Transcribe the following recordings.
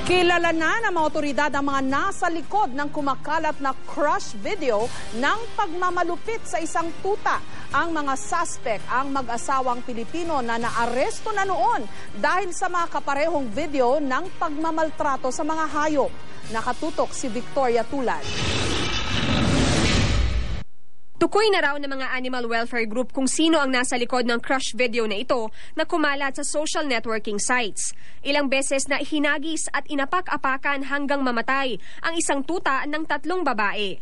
Kilala na ng mga otoridad ang mga nasa likod ng kumakalat na crush video ng pagmamalupit sa isang tuta. Ang mga suspect ang mag-asawang Pilipino na naaresto na noon dahil sa mga kaparehong video ng pagmamaltrato sa mga hayop. Nakatutok si Victoria Tulad. Tukoy na raw ng mga animal welfare group kung sino ang nasa likod ng crush video na ito na kumalat sa social networking sites. Ilang beses na hinagis at inapak-apakan hanggang mamatay ang isang tuta ng 3 babae.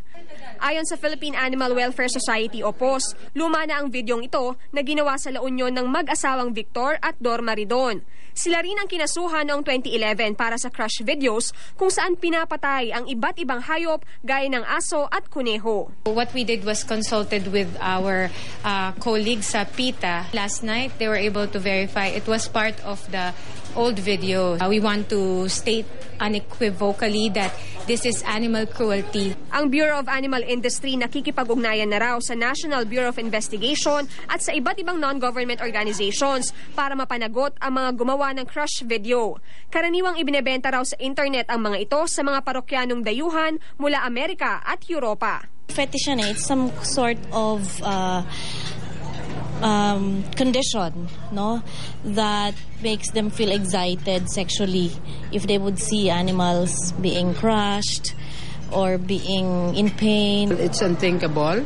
Ayon sa Philippine Animal Welfare Society o POS, luma na ang videong ito na ginawa sa La Union ng mag-asawang Victor at Dorma Ridon. Sila rin ang kinasuhan noong 2011 para sa crush videos kung saan pinapatay ang iba't ibang hayop gaya ng aso at kuneho. What we did was consulted with our colleagues sa PETA. Last night, they were able to verify it was part of the old video. We want to state unequivocally that this is animal cruelty. Ang Bureau of Animal Industry nakikipag-ugnayan na raw sa National Bureau of Investigation at sa iba't ibang non-government organizations para mapanagot ang mga gumawa ng crush video. Karaniwang ibinebenta raw sa internet ang mga ito sa mga parokyanong dayuhan mula Amerika at Europa. Fetish yan, it's some sort of condition, no, that makes them feel excited sexually if they would see animals being crushed or being in pain. It's unthinkable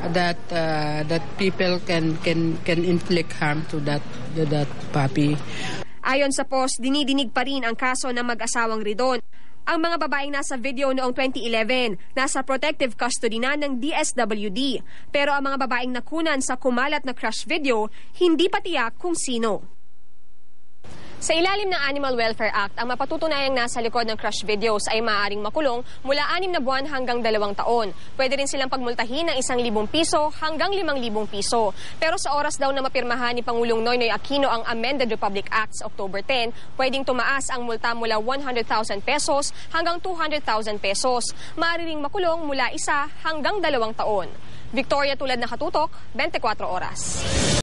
that that people can inflict harm to that puppy. Ayon sa POS, dinidinig pa rin ang kaso ng mag-asawang Ridon. Ang mga babaeng nasa video noong 2011, nasa protective custody na ng DSWD. Pero ang mga babaeng nakunan sa kumalat na crush video, hindi pa tiyak kung sino. Sa ilalim ng Animal Welfare Act, ang mapatutunayang nasa likod ng crush videos ay maaaring makulong mula 6 na buwan hanggang 2 taon. Pwede rin silang pagmultahin ng 1,000 piso hanggang 5,000 piso. Pero sa oras daw na mapirmahan ni Pangulong Noynoy Aquino ang Amended Republic Act sa October 10, pwedeng tumaas ang multa mula 100,000 pesos hanggang 200,000 pesos. Maaari ring makulong mula 1 hanggang 2 taon. Victoria Tulad, Nakatutok, 24 Oras.